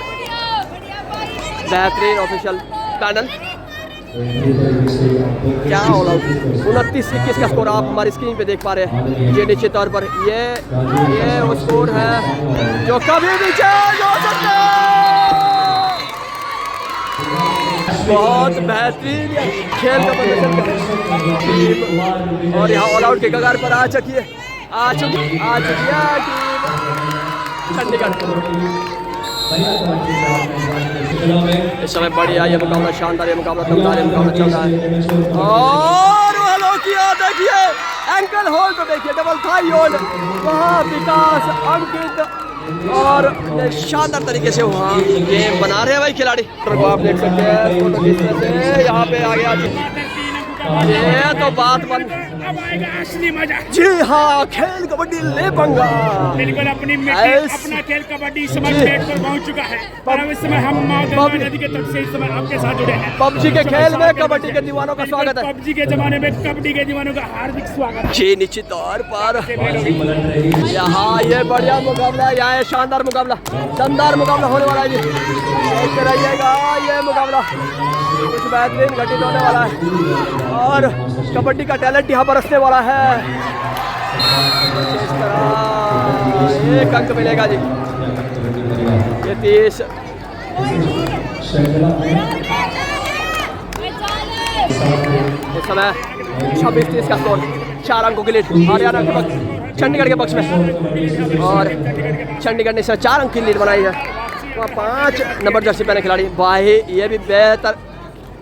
बेहतरीन ऑफिशियल पैनल। क्या ऑल आउट। 29-21 का स्कोर आप हमारी स्क्रीन पे देख पा रहे हैं। ये निश्चित तौर पर ये वो स्कोर है जो कभी भी चेंज हो सकता है। बहुत बेहतरीन खेल का प्रदर्शन कर और यहाँ ऑल आउट के कगार पर आ चुकी है चंडीगढ़। इस समय बढ़िया ये मुकाबला, शानदार ये मुकाबला, दमदार ये मुकाबला चल रहा है। और हेलो किया, देखिए एंकल होल्ड तो देखिए, डबल थाई होल्ड। वहाँ विकास, अंकित और शानदार तरीके से वहाँ गेम बना रहे हैं भाई खिलाड़ी। को आप देख सकते हैं फोटो किस तरह से यहाँ पे आ गया। ये तो बात बन, अब आएगा असली मजा। जी हाँ, खेल कबड्डी ले पंगा। बिल्कुल अपनी अपना खेल कबड्डी समझ पेट पर पहुंच चुका है। पर इस समय हम नदी के तट से इस समय आपके साथ जुड़े हैं। पबजी के खेल में कबड्डी के दीवानों का स्वागत है। पबजी के जमाने में कबड्डी के दीवानों का हार्दिक स्वागत है। जी निश्चित तौर पर यहाँ ये बढ़िया मुकाबला है, यहाँ शानदार मुकाबला, शानदार मुकाबला होने वाला है जी। देखते रहिएगा, ये मुकाबला कुछ बेहतरीन घटित होने वाला है और कबड्डी का टैलेंट यहाँ बरसने वाला है। इस तरह एक अंक मिलेगा जी। ये 30 इस समय 26-30 का स्कोर, 4 अंकों की लीड हरियाणा के पक्ष, चंडीगढ़ के पक्ष में। और चंडीगढ़ ने इस 4 अंक की लीड बनाई है। वहाँ 5 नंबर जर्सी पहने खिलाड़ी भाई, ये भी बेहतर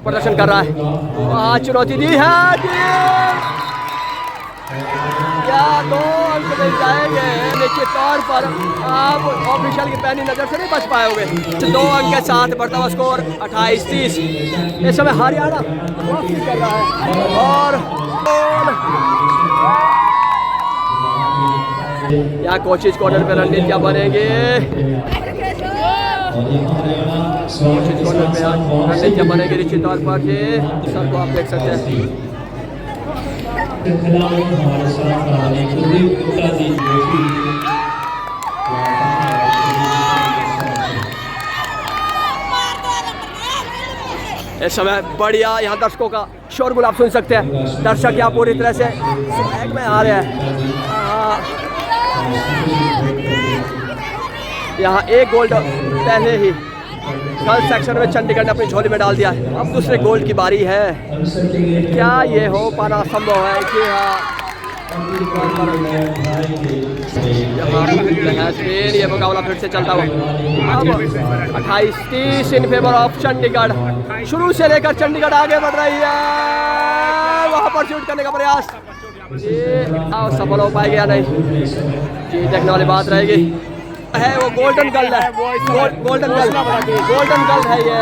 प्रदर्शन कर रहा है। वहाँ चुनौती दी है, क्या 2 अंक मिल जाएंगे? निश्चित तौर पर आप ऑफिशियल की पैनी नजर से नहीं बच पाए होंगे। 2 अंक के साथ बढ़ता हुआ स्कोर 28-30। इस समय हरियाणा वापसी कर रहा है और यहाँ कोचिज कॉर्नर पे रणनीतियाँ बनेंगे। कोचिज कॉर्नर पे रणनीतियाँ बनेंगी निश्चित तौर पर। ये सबको आप देख सकते हैं। इस समय बढ़िया यहाँ दर्शकों का शोरगुल आप सुन सकते हैं। दर्शक यहाँ पूरी तरह से स्वैग में आ रहे हैं। यहाँ एक गोल्ड पहले ही गर्ल्स सेक्शन में चंडीगढ़ ने अपनी झोली में डाल दिया है। अब दूसरे गोल्ड की बारी है। क्या ये हो पाना संभव है कि ये मुकाबला फिर से चलता हुआ। अब 28-30 इन फेवर ऑफ चंडीगढ़। शुरू से लेकर चंडीगढ़ आगे बढ़ रही है। वहाँ पर शूट करने का प्रयास सफल हो पाएगा या नहीं, जी देखने वाली बात रहेगी। है वो गोल्डन गर्ल है, गोल्डन गर्ल है ये।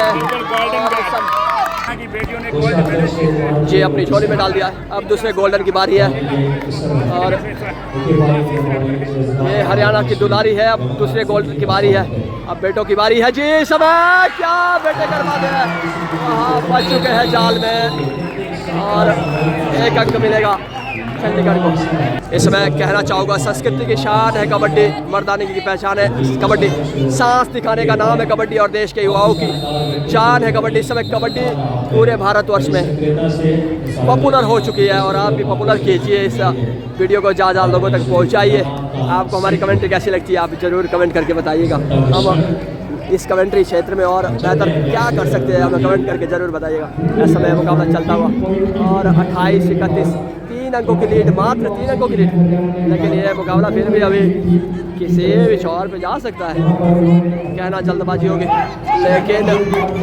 जी अपनी झोली में डाल दिया। अब दूसरे गोल्डन की बारी है और ये हरियाणा की दुलारी है। अब दूसरे गोल्डन की बारी है। अब बेटों की बारी है। जी समय क्या बेटे करवा दे रहे हैं। वहाँ फंस चुके हैं जाल में और 1 अंक मिलेगा चंडीगढ़ को। इस समय कहना चाहूँगा संस्कृति की शान है कबड्डी, मर्दानी की पहचान है कबड्डी, सांस दिखाने का नाम है कबड्डी और देश के युवाओं की जान है कबड्डी। इस समय कबड्डी पूरे भारतवर्ष में पॉपुलर हो चुकी है और आप भी पॉपुलर कीजिए। इस वीडियो को ज़्यादा लोगों तक पहुँचाइए। आपको हमारी कमेंट्री कैसी लगती है आप ज़रूर कमेंट करके बताइएगा। हम इस कमेंट्री क्षेत्र में और बेहतर क्या कर सकते हैं हमें कमेंट करके ज़रूर बताइएगा। इस समय मुकाबला चलता हुआ और 28-31 3 अंकों की लीड, मात्र 3 अंकों की लीड। लेकिन ये मुकाबला फिर भी अभी किसी भी शोर पे जा सकता है। कहना जल्दबाजी होगी लेकिन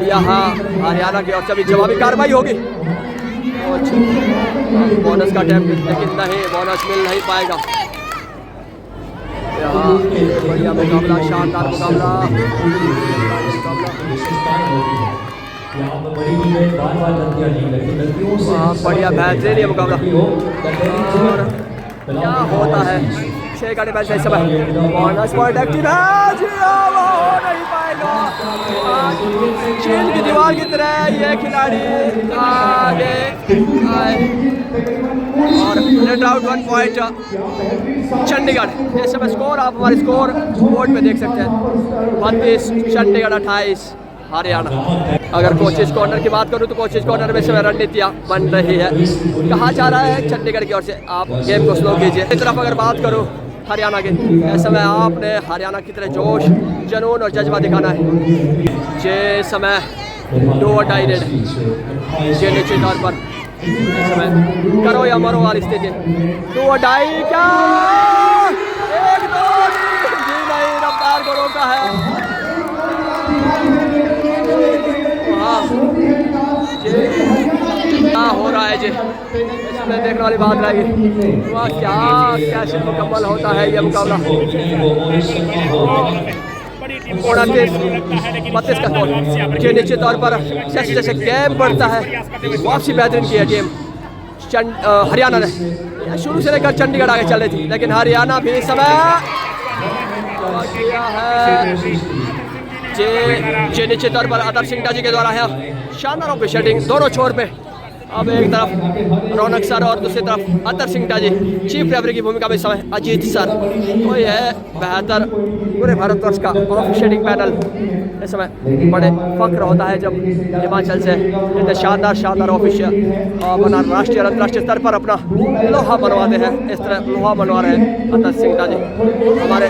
यहाँ हरियाणा की ओर से भी जवाबी कार्रवाई होगी। बोनस का अटेम्प्ट लेकिन नहीं, बोनस मिल नहीं पाएगा। यहाँ बढ़िया मुकाबला, शानदार मुकाबला। बढ़िया बेहतरीन ये मुकाबला। और क्या होता है 6 का डिफेंस इस समय बोनस पॉइंट एक्टिव है। जी वो हो नहीं पाएगा। चीन की दीवार की तरह ये खिलाड़ी आगे आए और नेट आउट 1 पॉइंट चंडीगढ़। इस समय स्कोर आप हमारे स्कोर बोर्ड में देख सकते हैं। 32 चंडीगढ़ 28 हरियाणा। अगर कोचिज कॉर्नर की बात करूं तो कोचिज कॉर्नर में समय रणनीतियाँ बन रही है। कहा जा रहा है चंडीगढ़ की ओर से आप गेम को स्लो कीजिए। इस तरफ अगर बात करूं हरियाणा के, इस समय आपने हरियाणा की तरह जोश, जुनून और जज्बा दिखाना है। जे समय 2 डाई रेड जे निश्चित तौर पर इस समय करो या मरो वाली स्थिति। 2 डाई क्या 1-2 जी नहीं, रफ्तार को रोका है। क्या हो रहा है जी, इसमें देखने वाली बात रहेगी। वह क्या कैसे मुकम्मल होता है ये मुकाबला। 29-32 का स्कोर जी निश्चित तौर पर जैसे जैसे गेम बढ़ता है वापसी बेहतरीन की है टीम हरियाणा ने। शुरू से लेकर चंडीगढ़ आगे चल रही थी लेकिन हरियाणा भी इस समय किया है। जे निश्चित तौर पर अतर सिंह जी के द्वारा है शानदार ऑफिशिएटिंग दोनों छोर पे। अब एक तरफ रौनक सर और दूसरी तरफ अतर सिंह जी चीफ रेफरी की भूमिका में समय अजीत सर। तो यह बेहतर पूरे भारतवर्ष का ऑफिशिएटिंग पैनल इस समय बड़े फख्र होता है जब हिमाचल से इतने शानदार ऑफिशियल बना राष्ट्रीय और अंतर्राष्ट्रीय स्तर पर अपना लोहा मनवाते हैं। इस तरह लोहा मनवा रहे हैं अतर सिंह जी हमारे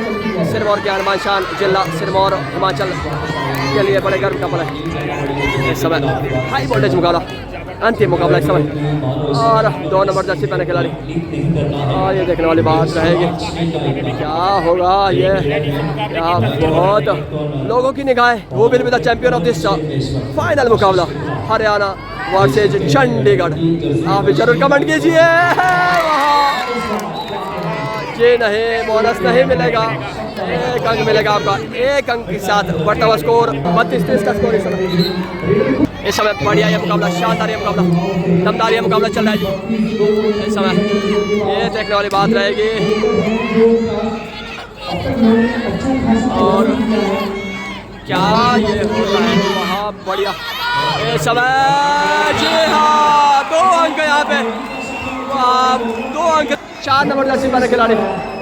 सिरमौर के हनुमान शान जिला सिरमौर हिमाचल के लिए बड़े गर्व का पल है। इस समय हाई वोल्टेज मुकाबला, अंतिम मुकाबला इस समय और 2 नंबर जर्सी पहने खिलाड़ी। और ये देखने वाली बात रहेगी क्या होगा। ये बहुत लोगों की निगाहें वो will be the champion of this final मुकाबला हरियाणा वर्सेज चंडीगढ़। आप भी जरूर कमेंट कीजिए। ये नहीं, बोनस नहीं मिलेगा, 1 अंक मिलेगा आपका। 1 अंक के साथ बढ़ता हुआ स्कोर 32-30 का स्कोर इस समय बढ़िया ये मुकाबला, शानदार ये मुकाबला, दमदार ये मुकाबला चल रहा है जी इस समय। ये देखने वाली बात रहेगी। और क्या ये हो रहा है वहाँ, बढ़िया इस समय। जी हाँ, 2 अंक यहाँ पे, 2 अंक। 4 नंबर जर्सी पहने खिलाड़ी,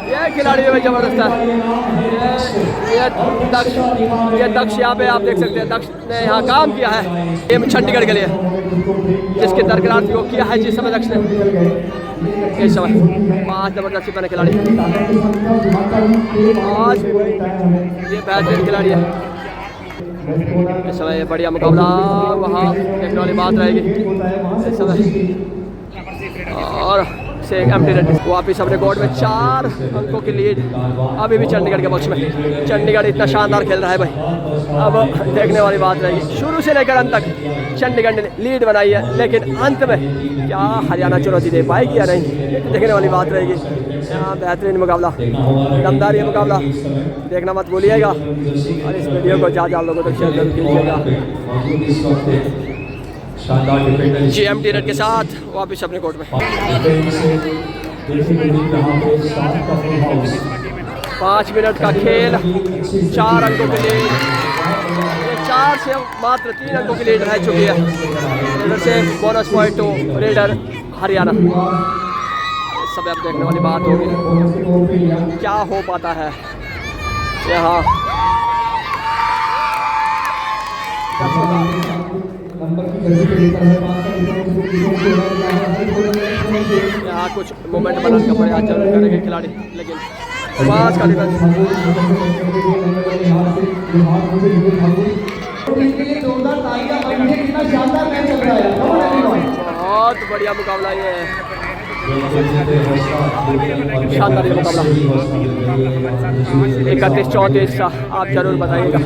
ये खिलाड़ी भी जबरदस्त है। ये दक्ष यहाँ पे आप देख सकते हैं, दक्ष ने यहाँ काम किया है ये चंडीगढ़ के लिए, जिसके दरकिनार वो किया है जिस समय दक्ष ने। इस समय 5 नंबर जर्सी पहने खिलाड़ी, आज ये बेहतरीन खिलाड़ी है इस समय। ये बढ़िया मुकाबला वहाँ देखने वाली बात रहेगी इस समय। और से एम्प्टी रेड वापिस अपने कोर्ट में 4 अंकों की लीड अभी भी चंडीगढ़ के पक्ष में। चंडीगढ़ इतना शानदार खेल रहा है भाई, अब देखने वाली बात रहेगी। शुरू से लेकर अंत तक चंडीगढ़ ने लीड बनाई है, लेकिन अंत में क्या हरियाणा चुनौती दे पाएगी या नहीं, देखने वाली बात रहेगी। यहाँ बेहतरीन मुकाबला, दमदार ये मुकाबला, देखना मत भूलिएगा और इस वीडियो को ज़्यादा लोगों तक शेयर जरूर कीजिएगा। जी एम्प्टी रेड के साथ वापस अपने कोर्ट में। 5 मिनट का खेल, 4 अंकों के लीड, 4 से मात्र 3 अंकों की लीड रह चुकी है। इधर से bonus point two raider Haryana. इस समय अब देखने वाली बात होगी क्या हो पाता है यहाँ। यहाँ कुछ मोमेंट बनाने का प्रयास जरूर करेंगे खिलाड़ी, लेकिन पास का डिफेंस। बहुत बढ़िया मुकाबला ये है, शानदार ये मुकाबला। 31-34 आप जरूर बताइएगा।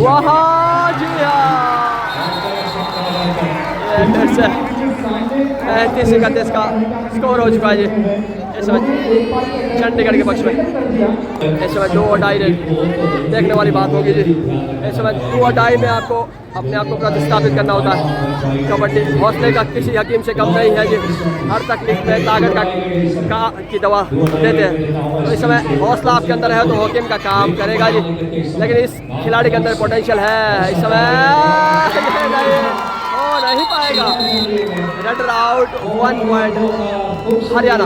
वहाँ जी हाँ, 35-31 का स्कोर हो चुका है जी इस समय चंडीगढ़ के पक्ष में। इस समय 2-2.5 देखने वाली बात होगी जी। इस समय 2-2.5 में आपको अपने आप को प्रतिस्थापित करना होता है। कबड्डी हौसले का किसी हकीम से कम नहीं है जी। हर तकलीफ में ताकत की दवा देते हैं, तो इस समय हौसला आपके अंदर है तो हकीम का काम करेगा जी। लेकिन इस खिलाड़ी के अंदर पोटेंशियल है इस समय, नहीं पाएगा। Raider out, 1 point Haryana.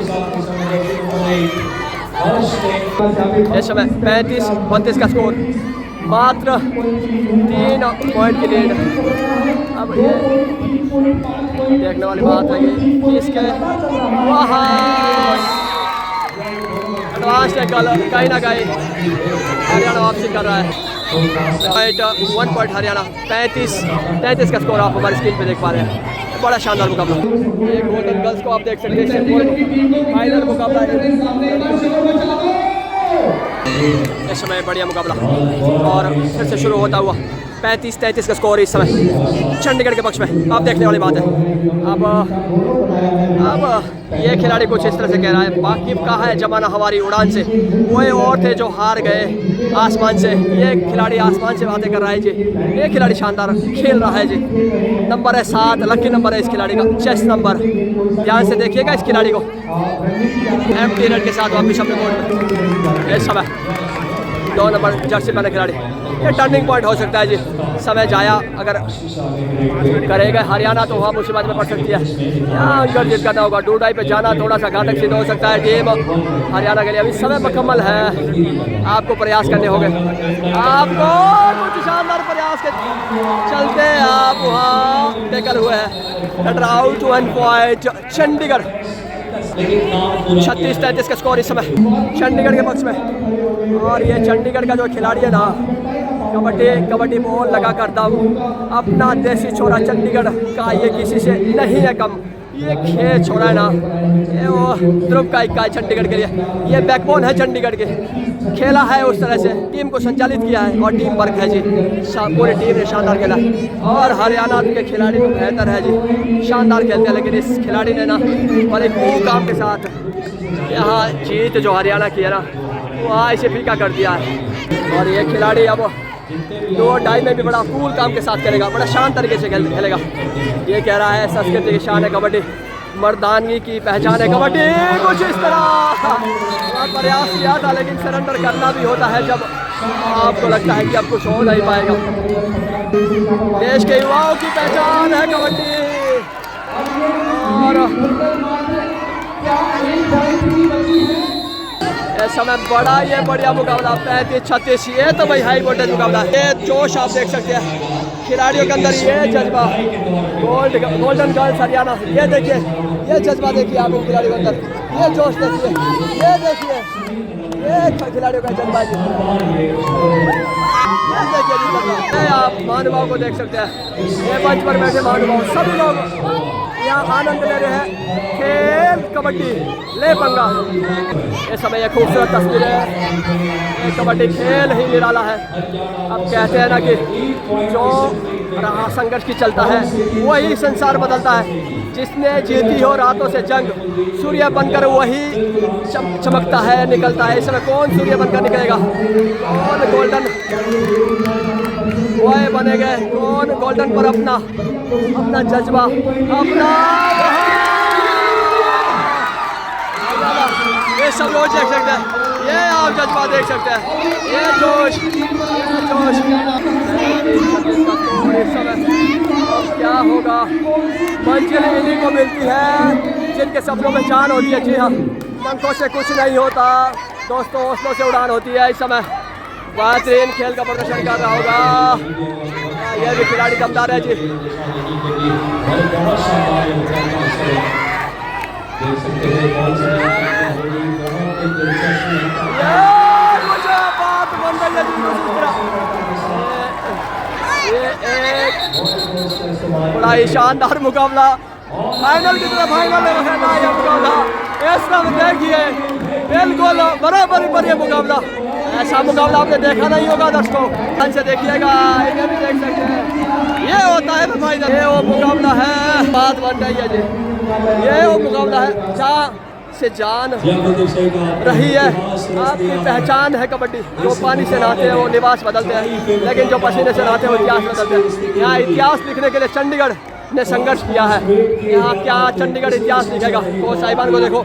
इस समय 35-32 का स्कोर, मात्र 3 पॉइंट की लीड। अब ये देखने वाली बात है कि इसके वहाँ एडवांस टैकल कहीं ना कहीं हरियाणा वापसी कर रहा है। 1 पॉइंट हरियाणा, 35-33 का स्कोर आप हमारी स्क्रीन पे देख पा रहे हैं। बड़ा शानदार मुकाबला। एक गोल्डन गर्ल्स को आप देख सकते हैं, फाइनल मुकाबला इस समय बढ़िया मुकाबला और फिर से शुरू होता हुआ 35-33 का स्कोर इस समय चंडीगढ़ के पक्ष में। आप देखने वाली बात है। अब ये खिलाड़ी कुछ इस तरह से कह रहा है, बाकी कहा है जमाना हमारी उड़ान से, वही और थे जो हार गए आसमान से। ये खिलाड़ी आसमान से बातें कर रहा है जी। ये खिलाड़ी शानदार खेल रहा है जी। नंबर है 7, लकी नंबर है इस खिलाड़ी का, चेस्ट नंबर। ध्यान से देखिएगा इस खिलाड़ी को। एम्प्टी रेड के साथ वापिस अपने कोर्ट में इस समय 2 नंबर जर्सी पहने खिलाड़ी। ये टर्निंग पॉइंट हो सकता है जी। समय जाया अगर करेगा हरियाणा तो वहाँ मुसीबत में पड़ सकती है। यहाँ अंकर जीत करना होगा। 2-2 पे जाना थोड़ा सा घातक सिद्ध हो सकता है टीम हरियाणा के लिए। अभी समय मुकम्मल है, आपको प्रयास करने होंगे। आपको कुछ शानदार प्रयास के चलते आप वहाँ टेकल हुए हैं। Run out 1 point Chandigarh. 36-33 का स्कोर इस समय चंडीगढ़ के पक्ष में। और ये चंडीगढ़ का जो खिलाड़ी है ना, कबड्डी बॉल लगा कर दम, अपना देसी छोरा चंडीगढ़ का ये किसी से नहीं है कम। ये खेल छोड़ा है ना, ये वो ध्रुव का इक्का है चंडीगढ़ के लिए, ये बैकबोन है चंडीगढ़ के, खेला है उस तरह से, टीम को संचालित किया है और टीम वर्क है जी, पूरी टीम ने शानदार खेला। और हरियाणा के खिलाड़ी तो बेहतर है जी, शानदार खेलते हैं, लेकिन इस खिलाड़ी ने ना बड़े खूब काम के साथ यहाँ जीत जो हरियाणा की है ना, वहाँ इसे फीका कर दिया है। और ये खिलाड़ी अब 2-2.5 में भी बड़ा कूल काम के साथ खेलेगा, बड़ा शांत तरीके से खेलेगा। ये कह रहा है संस्कृति की शान है कबड्डी, मर्दानगी की पहचान है कबड्डी, कुछ इस तरह प्रयास किया था, लेकिन सरेंडर करना भी होता है जब आपको लगता है कि अब कुछ हो नहीं पाएगा। देश के युवाओं की पहचान है कबड्डी। और इस समय बड़ा ये बढ़िया मुकाबला 35-36, ये तो भाई हाई वोल्टेज मुकाबला, ये जोश आप देख सकते हैं खिलाड़ियों के अंदर, ये जज्बा, गोल्डन गर्ल्स हरियाणा, ये देखिए, ये जज्बा देखिए आप इन खिलाड़ियों के अंदर, ये जोश देखिए, ये देखिए, ये खिलाड़ियों का जज्बा जी, ये देखिए जी, आप महानुभाव को देख सकते हैं, ये मंच पर बैठे महानुभाव सभी लोग यहाँ आनंद ले रहे हैं, खेल कबड्डी ले पंगा। इस समय यह खूबसूरत तस्वीर है, कबड्डी खेल ही निराला है। अब कहते हैं ना कि जो रहा संघर्ष की चलता है वही संसार बदलता है, जिसने जीती हो रातों से जंग, सूर्य बनकर वही चमकता है, निकलता है। इस समय कौन सूर्य बनकर निकलेगा, कौन गोल्डन वह बने गए, कौन गोल्डन पर अपना जज्बा, अपना ये सब जोश देख सकते हैं, ये आप जज्बा देख सकते हैं, ये जोश, क्या होगा, मंजिल इन्हीं को मिलती है जिनके सपनों में जान होती है। जी हाँ, पंखों से कुछ नहीं होता दोस्तों, हौसलों से उड़ान होती है। इस समय बेहतरीन खेल का प्रदर्शन कर रहा होगा, यह भी खिलाड़ी दमदार है जी। मुझे बात बन रही है जी, ये एक बड़ा ही शानदार मुकाबला, फाइनल की तरफ फाइनल है ये मुकाबला। इस तरफ देखिए बिल्कुल बराबरी पर ये मुकाबला, ऐसा मुकाबला आपने देखा नहीं होगा दोस्तों, ध्यान से देखिएगा, इन्हें भी देख सकते हैं, ये होता है फाइनल, ये वो मुकाबला है, बात बन रही है जी, ये वो मुकाबला है जहाँ से जान रही है, आपकी पहचान है कबड्डी। जो पानी से नहाते हैं वो लिबास बदलते हैं, लेकिन जो पसीने से नहाते हैं वो इतिहास बदलते हैं। यहाँ इतिहास लिखने के लिए चंडीगढ़ ने संघर्ष किया है, यहाँ क्या चंडीगढ़ इतिहास लिखेगा। तो साहिबान को देखो,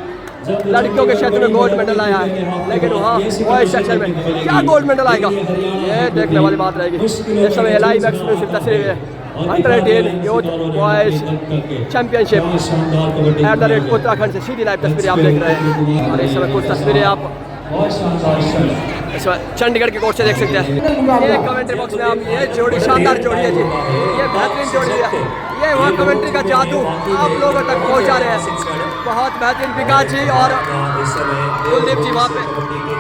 लड़कियों के क्षेत्र में गोल्ड मेडल आया है, लेकिन वहाँ बॉयज सेक्शन में क्या गोल्ड मेडल आएगा, ये देखने वाली बात रहेगी। इस समय लाइव एक्सक्लूसिव तस्वीर है, अंडर-18 यूथ बॉयज चैंपियनशिप @ उत्तराखंड से सीधी लाइव तस्वीरें आप देख रहे हैं। और इस समय कुछ तस्वीरें आप इस समय चंडीगढ़ के कोर्ट से देख सकते हैं। ये कमेंट्री बॉक्स में आप, ये जोड़ी शानदार जोड़ी है जी, ये बेहतरीन जोड़ी है, ये वह कमेंट्री का जादू आप लोगों तक पहुंचा रहे हैं। बहुत बेहतरीन विकास जी और कुलदीप जी वहाँ पे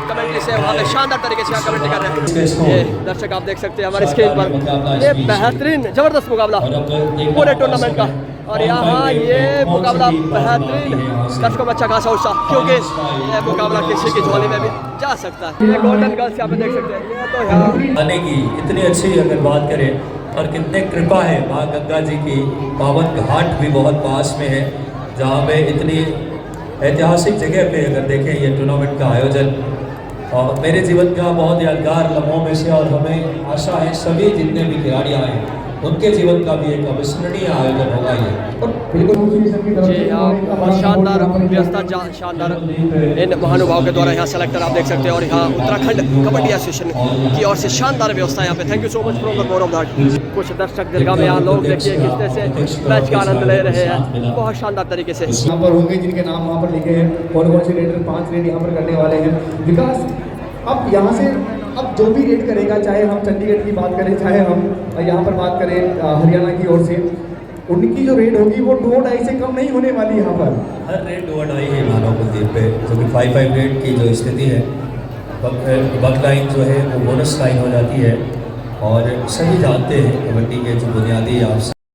कमेंट्री से वहाँ पे शानदार तरीके से कमेंट्री कर रहे हैं। ये दर्शक आप देख सकते हैं हमारे स्क्रीन पर, ये बेहतरीन ज़बरदस्त मुकाबला पूरे टूर्नामेंट का। और यहाँ ये मुकाबला बेहतरीन, दर्शकों में अच्छा खासा उत्साह, क्योंकि ये मुकाबला किसी की झोली में भी जा सकता है। ये गोल्डन गर्ल्स यहाँ पे देख सकते हैं, ये तो यहाँ आने की इतनी अच्छी अगर बात करें, और कितने कृपा है माँ गंगा जी की, पावन घाट भी बहुत पास में है, जहाँ पे इतनी ऐतिहासिक जगह पे अगर देखें ये टूर्नामेंट का आयोजन, और मेरे जीवन का बहुत यादगार लम्हों में से, और हमें आशा है सभी जितने भी खिलाड़ी आए उनके जीवन का भी एक अविस्मरणीय आयोजन होगा ये। और बिल्कुल जी हाँ, शानदार व्यवस्था, शानदार इन महानुभाव के द्वारा यहाँ सेलेक्टर आप देख सकते हैं, और यहाँ उत्तराखंड कबड्डी एसोसिएशन की ओर से शानदार व्यवस्था यहाँ पे। Thank you so much from the Gaurav Ghat. कुछ दर्शक दीर्घा में यहाँ लोग देखिए किस तरह से मैच का आनंद ले रहे हैं, बहुत शानदार तरीके से। यहाँ पर होंगे जिनके नाम वहाँ पर लिखे हैं, कौन कौन से रेडर 5 रेड यहाँ पर करने वाले हैं। विकास अब यहाँ से अब जो भी रेड करेगा, चाहे हम चंडीगढ़ की बात करें, चाहे हम यहाँ पर बात करें हरियाणा की ओर से, उनकी जो रेड होगी वो 2.5 से कम नहीं होने वाली। यहाँ पर हर रेड 2.5 ही मानव कुलदीप पे, जो कि 5-5 रेड की जो स्थिति है, बक लाइन जो है वो बोनस लाइन हो जाती है। और सभी जानते हैं कबड्डी के जो बुनियादी